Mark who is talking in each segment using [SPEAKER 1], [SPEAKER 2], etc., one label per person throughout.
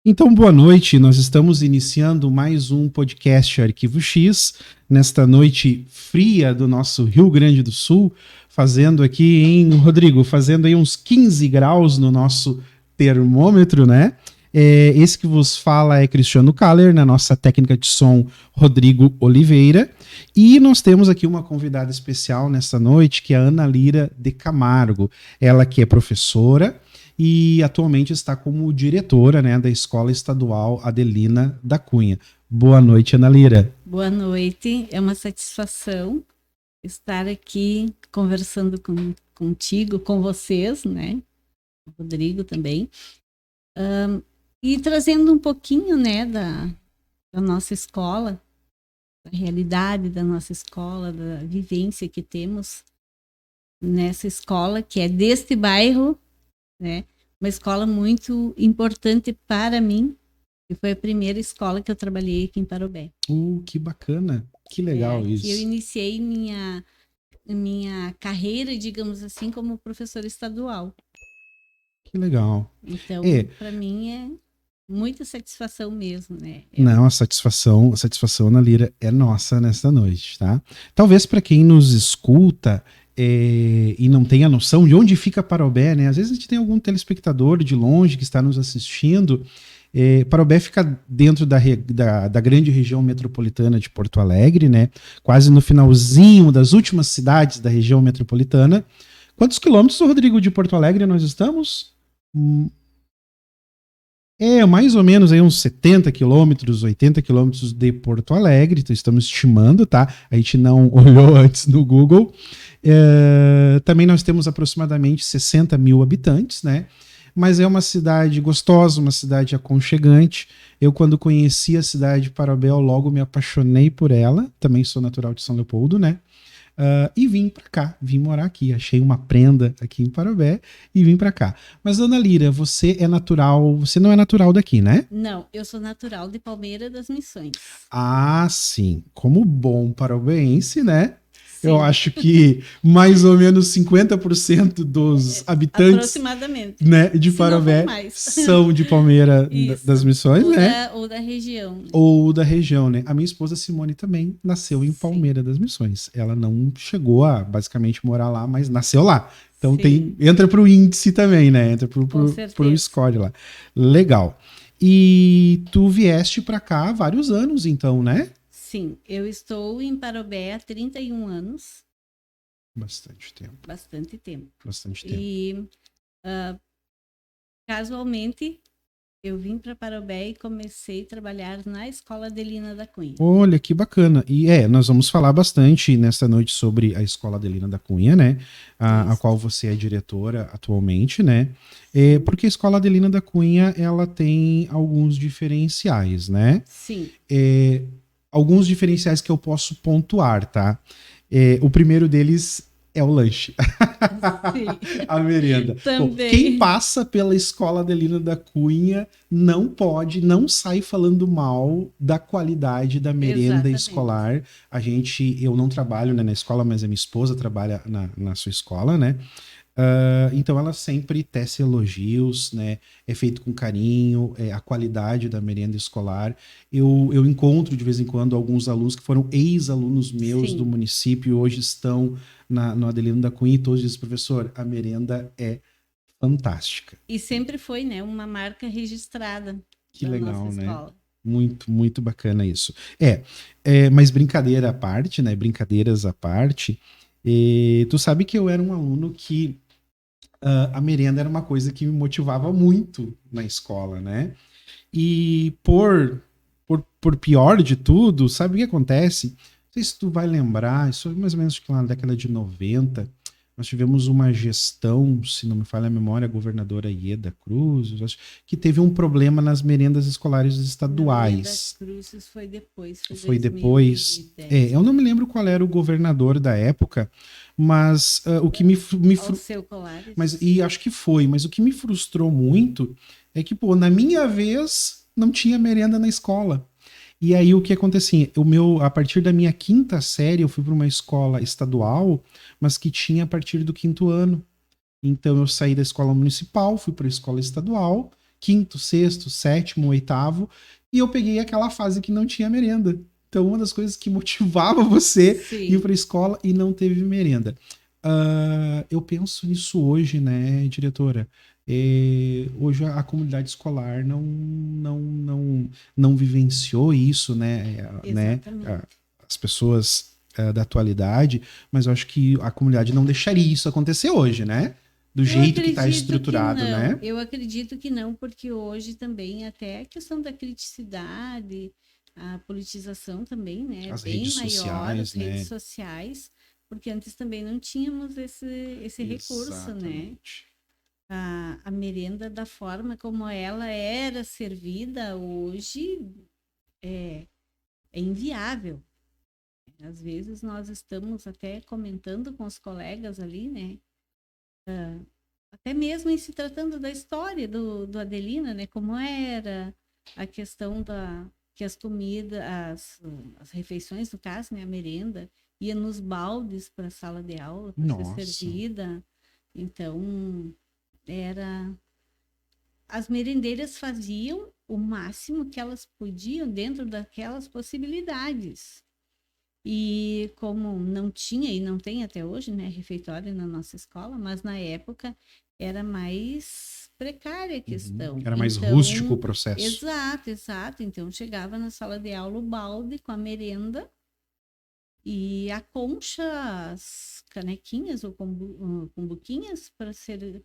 [SPEAKER 1] Então, boa noite. Nós estamos iniciando mais um podcast Arquivo X, nesta noite fria do nosso Rio Grande do Sul, fazendo aqui fazendo aí uns 15 graus no nosso termômetro, né? Esse que vos fala é Cristiano Kaller, na nossa técnica de som, Rodrigo Oliveira. E nós temos aqui uma convidada especial nesta noite, que é a Ana Lira de Camargo. Ela que é professora e atualmente está como diretora, né, da Escola Estadual Adelina da Cunha. Boa noite, Ana Lira.
[SPEAKER 2] Boa noite, é uma satisfação estar aqui conversando contigo, com vocês, né, o Rodrigo também, e trazendo um pouquinho, né, da nossa escola, da realidade da nossa escola, da vivência que temos nessa escola, que é deste bairro, né, uma escola muito importante para mim, que foi a primeira escola que eu trabalhei aqui em Parobé.
[SPEAKER 1] Que bacana, que legal isso.
[SPEAKER 2] Que eu iniciei minha carreira, digamos assim, como professora estadual.
[SPEAKER 1] Que legal.
[SPEAKER 2] Então, para mim é muita satisfação mesmo, né?
[SPEAKER 1] Não, a satisfação, Ana Lira, é nossa nesta noite, tá? Talvez para quem nos escuta e não tenha noção de onde fica Parobé, né? Às vezes a gente tem algum telespectador de longe que está nos assistindo. Parobé fica dentro da grande região metropolitana de Porto Alegre, né? Quase no finalzinho das últimas cidades da região metropolitana. Quantos quilômetros, Rodrigo, de Porto Alegre nós estamos? Mais ou menos aí uns 70 quilômetros, 80 quilômetros de Porto Alegre, então estamos estimando, tá? A gente não olhou antes no Google. Também nós temos aproximadamente 60 mil habitantes, né? Mas é uma cidade gostosa, uma cidade aconchegante. Eu, quando conheci a cidade de Parobé, logo me apaixonei por ela. Também sou natural de São Leopoldo, né? E vim pra cá, vim morar aqui. Achei uma prenda aqui em Parobé e vim pra cá. Mas, Ana Lira, você não é natural daqui, né?
[SPEAKER 2] Não, eu sou natural de Palmeira das Missões.
[SPEAKER 1] Ah, sim. Como bom parobéense, né? Sim. Eu acho que mais ou menos 50% dos habitantes
[SPEAKER 2] aproximadamente,
[SPEAKER 1] né, de Parobé são de Palmeira das Missões, né?
[SPEAKER 2] Ou da região.
[SPEAKER 1] Ou da região, né? A minha esposa Simone também nasceu em Palmeira das Missões. Ela não chegou a basicamente morar lá, mas nasceu lá. Então entra pro índice também, né? Entra pro score lá. Legal. E tu vieste para cá há vários anos, então, né?
[SPEAKER 2] Sim, eu estou em Parobé há 31 anos.
[SPEAKER 1] Bastante tempo.
[SPEAKER 2] Bastante tempo.
[SPEAKER 1] E
[SPEAKER 2] casualmente eu vim para Parobé e comecei a trabalhar na Escola Adelina da Cunha.
[SPEAKER 1] Olha, que bacana. E nós vamos falar bastante nesta noite sobre a Escola Adelina da Cunha, né? A qual você é diretora atualmente, né? Porque a Escola Adelina da Cunha, ela tem alguns diferenciais, né?
[SPEAKER 2] Sim.
[SPEAKER 1] Alguns diferenciais que eu posso pontuar, tá? O primeiro deles é o lanche.
[SPEAKER 2] Sim.
[SPEAKER 1] A merenda.
[SPEAKER 2] Também.
[SPEAKER 1] Bom, quem passa pela Escola Adelina da Cunha não sai falando mal da qualidade da merenda escolar. Eu não trabalho, né, na escola, mas a minha esposa trabalha na sua escola, né? Então ela sempre tece elogios, né? É feito com carinho, a qualidade da merenda escolar. Eu encontro de vez em quando alguns alunos que foram ex-alunos meus do município e hoje estão no Adelino da Cunha e todos dizem, professor, a merenda é fantástica.
[SPEAKER 2] E sempre foi, né, uma marca registrada.
[SPEAKER 1] Que legal, né? Escola. Muito, muito bacana isso. Mas brincadeira à parte, né? Brincadeiras à parte. Tu sabe que eu era um aluno que a merenda era uma coisa que me motivava muito na escola, né? E por pior de tudo, sabe o que acontece? Não sei se tu vai lembrar, isso foi mais ou menos na década de 90, nós tivemos uma gestão, se não me falha a memória, a governadora Ieda Cruz, acho, que teve um problema nas merendas escolares estaduais.
[SPEAKER 2] Ieda Cruz foi depois.
[SPEAKER 1] Foi depois. Eu não me lembro qual era o governador da época, mas o que me e acho que foi, mas o que me frustrou muito é que, na minha vez, não tinha merenda na escola. E aí o que acontecia? A partir da minha 5ª série, eu fui para uma escola estadual, mas que tinha a partir do 5º ano. Então eu saí da escola municipal, fui para a escola estadual, quinto, sexto, sétimo, oitavo, e eu peguei aquela fase que não tinha merenda. Então, uma das coisas que motivava você ir para a escola e não teve merenda. Eu penso nisso hoje, né, diretora? Hoje a comunidade escolar não vivenciou isso, né?
[SPEAKER 2] Exatamente.
[SPEAKER 1] As pessoas da atualidade, mas eu acho que a comunidade não deixaria isso acontecer hoje, né? Do jeito que está estruturado, né?
[SPEAKER 2] Eu acredito que não, porque hoje também até a questão da criticidade, a politização também, né?
[SPEAKER 1] As
[SPEAKER 2] bem
[SPEAKER 1] redes
[SPEAKER 2] maior,
[SPEAKER 1] sociais,
[SPEAKER 2] as
[SPEAKER 1] né?
[SPEAKER 2] redes sociais, porque antes também não tínhamos esse recurso, né? A merenda da forma como ela era servida hoje é inviável. Às vezes nós estamos até comentando com os colegas ali, né? Até mesmo em se tratando da história do Adelina, né? Como era a questão que as comidas, as refeições, no caso, né? A merenda, ia nos baldes para a sala de aula para ser servida. Então, as merendeiras faziam o máximo que elas podiam dentro daquelas possibilidades. E como não tinha e não tem até hoje, né, refeitório na nossa escola, mas na época era mais precária a questão.
[SPEAKER 1] Era mais rústico o processo.
[SPEAKER 2] Exato. Então chegava na sala de aula o balde com a merenda e a concha, as canequinhas ou cumbuquinhas para servir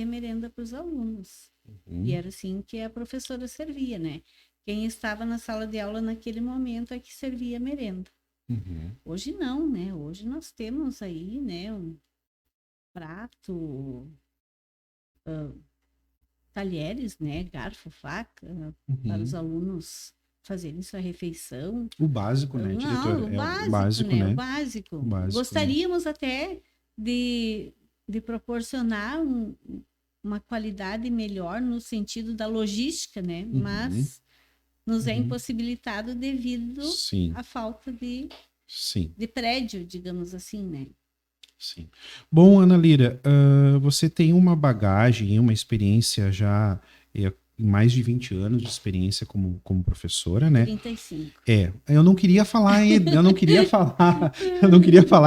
[SPEAKER 2] a merenda para os alunos. E era assim que a professora servia, né? Quem estava na sala de aula naquele momento é que servia a merenda. Hoje não, né? Hoje nós temos aí, né, um prato, talheres, né, garfo, faca, para os alunos fazerem sua refeição.
[SPEAKER 1] O básico, né, diretor?
[SPEAKER 2] O básico, né? O básico. Gostaríamos até de proporcionar uma qualidade melhor no sentido da logística, né? Mas nos é impossibilitado devido à falta de prédio, digamos assim, né?
[SPEAKER 1] Sim. Bom, Ana Lira, você tem uma bagagem, uma experiência já, mais de 20 anos de experiência como professora, né?
[SPEAKER 2] 35.
[SPEAKER 1] Eu não queria falar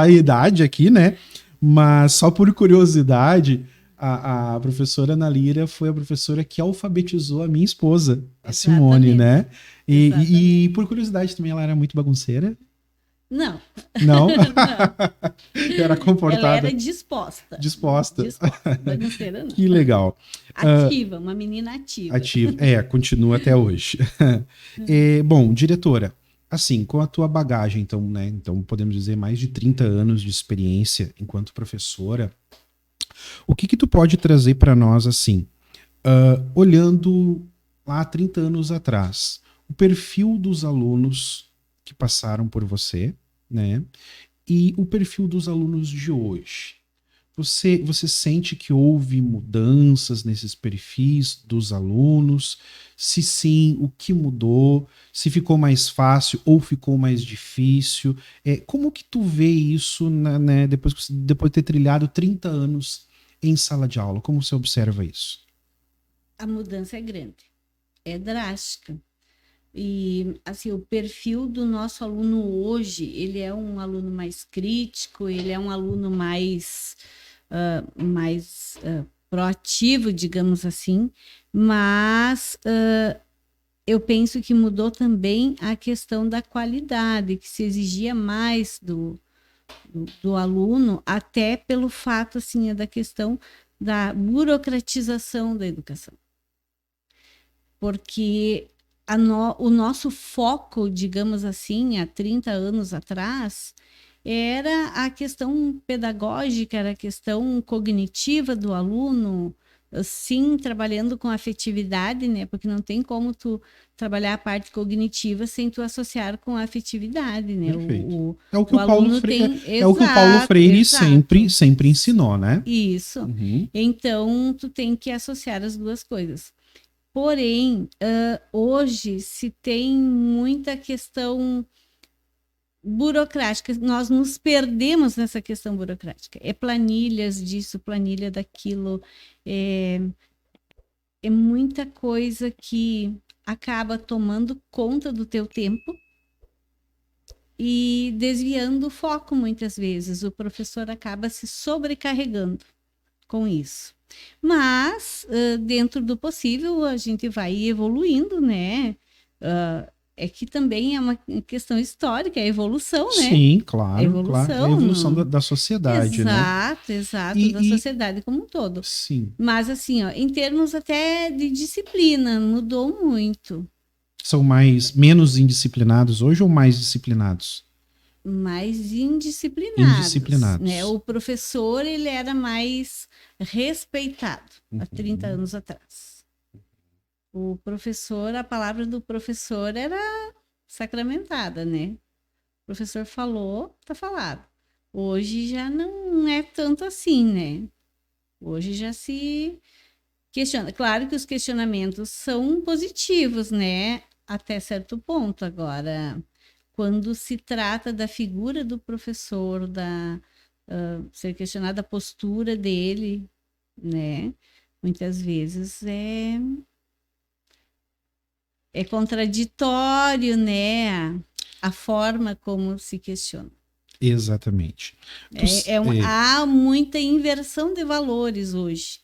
[SPEAKER 1] a idade aqui, né? Mas só por curiosidade, a professora Ana Lira foi a professora que alfabetizou a minha esposa, a Simone, né? E por curiosidade também, ela era muito bagunceira.
[SPEAKER 2] Não.
[SPEAKER 1] Não? Era comportada.
[SPEAKER 2] Ela era disposta. Bagunceira, não.
[SPEAKER 1] Que legal.
[SPEAKER 2] Ativa, uma menina ativa.
[SPEAKER 1] Continua até hoje. Bom, diretora, assim, com a tua bagagem, então, né? Então, podemos dizer mais de 30 anos de experiência enquanto professora, o que tu pode trazer para nós, assim, olhando lá 30 anos atrás, o perfil dos alunos que passaram por você, né? E o perfil dos alunos de hoje. Você sente que houve mudanças nesses perfis dos alunos? Se sim, o que mudou? Se ficou mais fácil ou ficou mais difícil? Como que tu vê isso, né, depois de ter trilhado 30 anos em sala de aula? Como você observa isso?
[SPEAKER 2] A mudança é grande, é drástica. E, assim, o perfil do nosso aluno hoje, ele é um aluno mais crítico, ele é um aluno mais proativo, digamos assim, mas eu penso que mudou também a questão da qualidade, que se exigia mais do aluno, até pelo fato, assim, da questão da burocratização da educação. Porque o nosso foco, digamos assim, há 30 anos atrás, era a questão pedagógica, era a questão cognitiva do aluno, sim, trabalhando com afetividade, né? Porque não tem como tu trabalhar a parte cognitiva sem tu associar com a afetividade, né?
[SPEAKER 1] É o que o Paulo Freire sempre ensinou, né?
[SPEAKER 2] Isso. Então, tu tem que associar as duas coisas. Porém, hoje se tem muita questão burocrática, nós nos perdemos nessa questão burocrática. É planilhas disso, planilha daquilo, é muita coisa que acaba tomando conta do teu tempo e desviando o foco muitas vezes. O professor acaba se sobrecarregando com isso. Mas, dentro do possível, a gente vai evoluindo, né? É que também é uma questão histórica, é a evolução, né?
[SPEAKER 1] Sim, claro,
[SPEAKER 2] a evolução,
[SPEAKER 1] claro. É a evolução da sociedade,
[SPEAKER 2] exato,
[SPEAKER 1] né?
[SPEAKER 2] Exato, da sociedade como um todo.
[SPEAKER 1] Sim.
[SPEAKER 2] Mas, assim, ó, em termos até de disciplina, mudou muito.
[SPEAKER 1] São menos indisciplinados hoje ou mais disciplinados?
[SPEAKER 2] Mais indisciplinados,
[SPEAKER 1] Indisciplinados.
[SPEAKER 2] né? O professor, ele era mais respeitado há 30 anos atrás. O professor, a palavra do professor era sacramentada, né? O professor falou, tá falado. Hoje já não é tanto assim, né? Hoje já se questiona. Claro que os questionamentos são positivos, né? Até certo ponto. Agora, quando se trata da figura do professor, ser questionada a postura dele, né? Muitas vezes é contraditório, né? A forma como se questiona.
[SPEAKER 1] Exatamente.
[SPEAKER 2] Há muita inversão de valores hoje.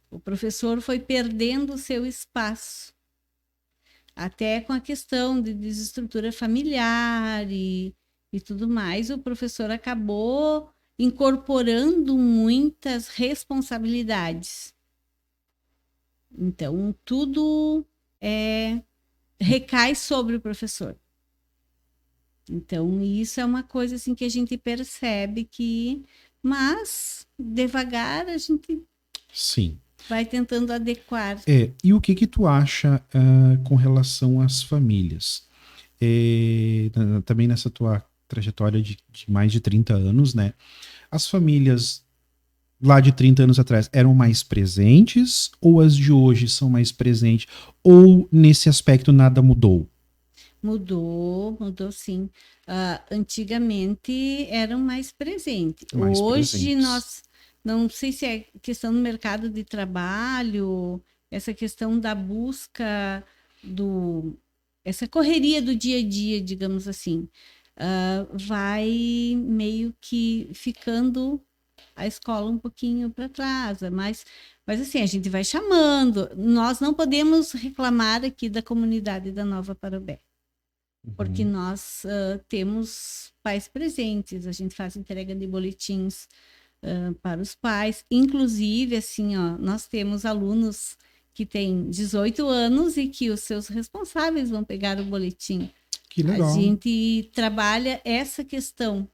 [SPEAKER 2] O professor foi perdendo o seu espaço. Até com a questão de desestrutura familiar e tudo mais, o professor acabou incorporando muitas responsabilidades. Então, tudo recai sobre o professor. Então, isso é uma coisa assim que a gente percebe mas devagar a gente vai tentando adequar.
[SPEAKER 1] E o que tu acha com relação às famílias? Também nessa tua trajetória de mais de 30 anos, né? As famílias lá de 30 anos atrás eram mais presentes ou as de hoje são mais presentes? Ou nesse aspecto nada mudou?
[SPEAKER 2] Mudou sim. Antigamente eram mais presentes. Hoje nós, não sei se é questão do mercado de trabalho, essa questão da busca essa correria do dia a dia, digamos assim, vai meio que ficando a escola um pouquinho para trás, mas assim, a gente vai chamando. Nós não podemos reclamar aqui da comunidade da Nova Parobé. Porque nós temos pais presentes, a gente faz entrega de boletins para os pais. Inclusive, assim, nós temos alunos que têm 18 anos e que os seus responsáveis vão pegar o boletim.
[SPEAKER 1] Que legal.
[SPEAKER 2] A gente trabalha essa questão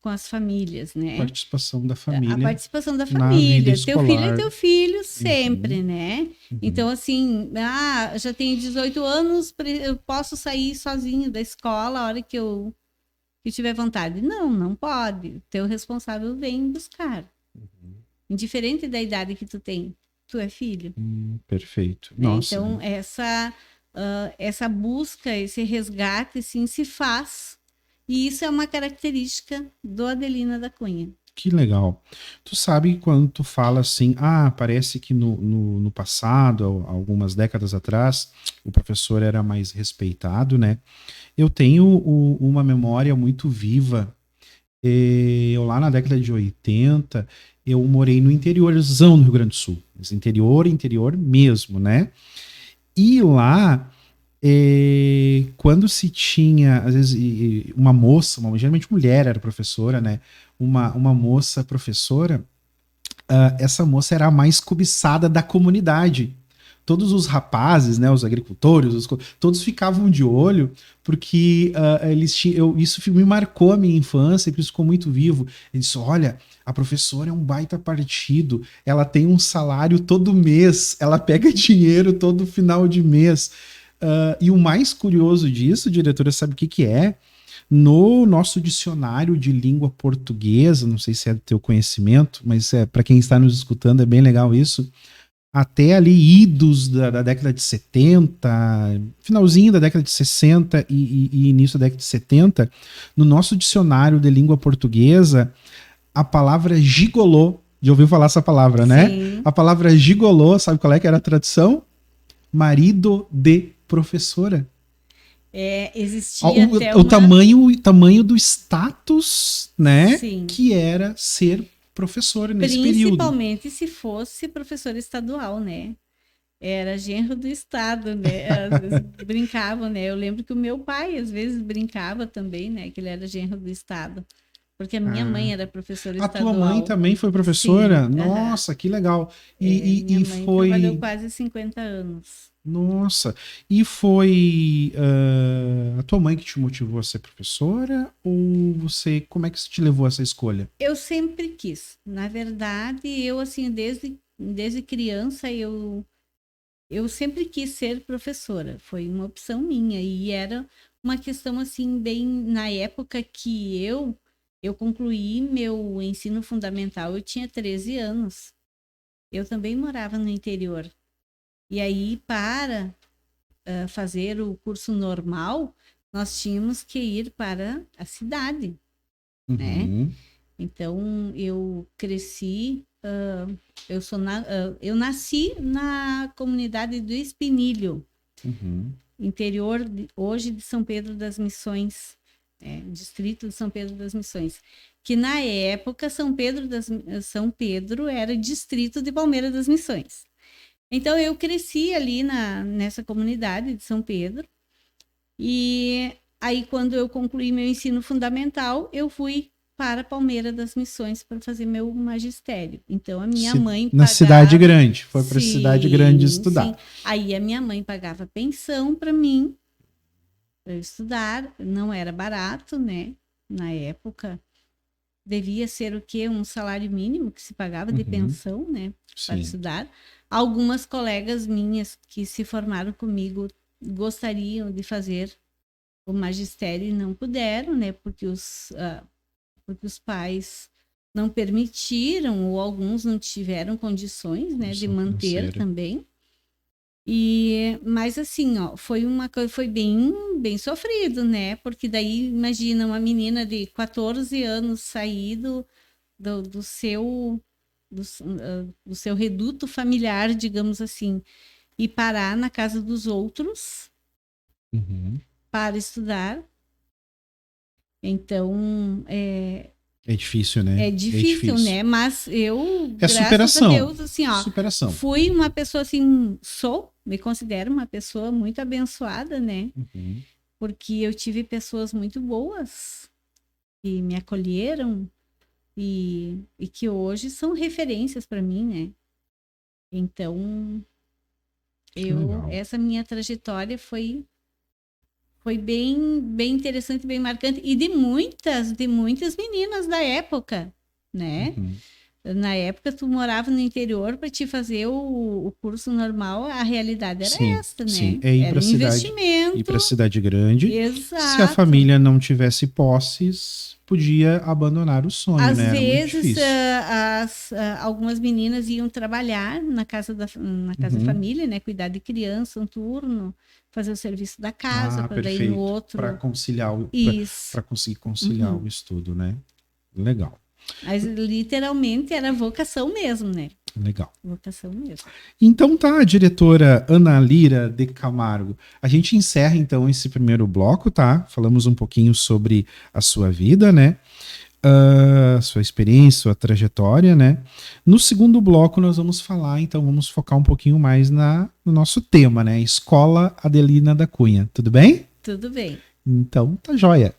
[SPEAKER 2] com as famílias, né?
[SPEAKER 1] Participação da família.
[SPEAKER 2] A participação da família. Teu filho é teu filho sempre,
[SPEAKER 1] Uhum.
[SPEAKER 2] né? Uhum. Então, assim, já tenho 18 anos, eu posso sair sozinho da escola a hora que eu tiver vontade. Não pode. Teu responsável vem buscar. Uhum. Indiferente da idade que tu tem. Tu é filho.
[SPEAKER 1] Perfeito.
[SPEAKER 2] Né? Nossa. Então, essa busca, esse resgate, assim, se faz. E isso é uma característica do Adelina da Cunha.
[SPEAKER 1] Que legal. Tu sabe quando tu fala assim, parece que no passado, algumas décadas atrás, o professor era mais respeitado, né? Eu tenho uma memória muito viva. Eu lá na década de 80, eu morei no interiorzão do Rio Grande do Sul. Interior mesmo, né? E lá... quando se tinha, às vezes, uma moça, geralmente mulher era professora, né? Uma moça professora, essa moça era a mais cobiçada da comunidade. Todos os rapazes, né, os agricultores, todos ficavam de olho, porque isso me marcou a minha infância, que isso ficou muito vivo. Ele disse, olha, a professora é um baita partido, ela tem um salário todo mês, ela pega dinheiro todo final de mês. E o mais curioso disso, diretora, sabe o que é? No nosso dicionário de língua portuguesa, não sei se é do teu conhecimento, mas para quem está nos escutando é bem legal isso, até ali idos da década de 70, finalzinho da década de 60 e início da década de 70, no nosso dicionário de língua portuguesa, a palavra gigolô, já ouviu falar essa palavra, né?
[SPEAKER 2] Sim.
[SPEAKER 1] A palavra gigolô, sabe qual é que era a tradução? Marido de professora.
[SPEAKER 2] Existia até
[SPEAKER 1] o tamanho do status, né?
[SPEAKER 2] Sim.
[SPEAKER 1] Que era ser professora nesse período.
[SPEAKER 2] Principalmente se fosse professora estadual, né? Era genro do Estado, né? Às vezes brincavam, né? Eu lembro que o meu pai, às vezes, brincava também, né? Que ele era genro do Estado. Porque a minha mãe era professora estadual.
[SPEAKER 1] A tua mãe também foi professora?
[SPEAKER 2] Sim,
[SPEAKER 1] Nossa, que legal.
[SPEAKER 2] Minha mãe trabalhou quase 50 anos.
[SPEAKER 1] Nossa, e foi a tua mãe que te motivou a ser professora? Ou você, como é que isso te levou a essa escolha?
[SPEAKER 2] Eu sempre quis. Na verdade, eu, assim, desde criança, eu sempre quis ser professora. Foi uma opção minha. E era uma questão, assim, bem... Na época que eu concluí meu ensino fundamental, eu tinha 13 anos. Eu também morava no interior. E aí, para fazer o curso normal, nós tínhamos que ir para a cidade, né? Então, eu cresci, eu nasci na comunidade do Espinilho, interior hoje de São Pedro das Missões, distrito de São Pedro das Missões, que na época São Pedro era distrito de Palmeira das Missões. Então, eu cresci ali nessa comunidade de São Pedro. E aí, quando eu concluí meu ensino fundamental, eu fui para Palmeira das Missões para fazer meu magistério. Então, a minha mãe pagava...
[SPEAKER 1] Na cidade grande. Foi para a cidade grande estudar. Sim.
[SPEAKER 2] Aí, a minha mãe pagava pensão para mim, para eu estudar. Não era barato, né? Na época. Devia ser o quê? Um salário mínimo que se pagava de pensão, né? Para estudar. Algumas colegas minhas que se formaram comigo gostariam de fazer o magistério e não puderam, né? Porque os pais não permitiram, ou alguns não tiveram condições, né? De manter também. Mas assim, ó, foi bem sofrido, né? Porque daí, imagina, uma menina de 14 anos sair do seu reduto familiar, digamos assim, e parar na casa dos outros para estudar. Então,
[SPEAKER 1] é difícil, né?
[SPEAKER 2] É difícil, né? Mas eu, graças
[SPEAKER 1] superação.
[SPEAKER 2] a Deus, assim, ó,
[SPEAKER 1] superação.
[SPEAKER 2] Fui uma pessoa, assim, me considero uma pessoa muito abençoada, né? Porque eu tive pessoas muito boas que me acolheram e que hoje são referências para mim, né? Então, essa minha trajetória foi bem interessante, bem marcante, e de muitas meninas da época, né? Na época, tu morava no interior, para te fazer o curso normal, a realidade era essa, né?
[SPEAKER 1] Sim,
[SPEAKER 2] era um investimento.
[SPEAKER 1] Ir para a cidade grande.
[SPEAKER 2] Exato.
[SPEAKER 1] Se a família não tivesse posses, podia abandonar o sonho,
[SPEAKER 2] Às
[SPEAKER 1] né?
[SPEAKER 2] vezes, algumas meninas iam trabalhar na casa da família, né? Cuidar de criança, um turno, fazer o serviço da casa, para daí no outro...
[SPEAKER 1] Para conciliar, para conseguir conciliar o estudo, né? Legal.
[SPEAKER 2] Mas literalmente era vocação mesmo, né?
[SPEAKER 1] Legal.
[SPEAKER 2] Vocação mesmo.
[SPEAKER 1] Então tá, diretora Ana Lira de Camargo. A gente encerra então esse primeiro bloco, tá? Falamos um pouquinho sobre a sua vida, né? Sua experiência, sua trajetória, né? No segundo bloco nós vamos falar, então vamos focar um pouquinho mais no nosso tema, né? Escola Adelina da Cunha. Tudo bem?
[SPEAKER 2] Tudo bem.
[SPEAKER 1] Então tá joia.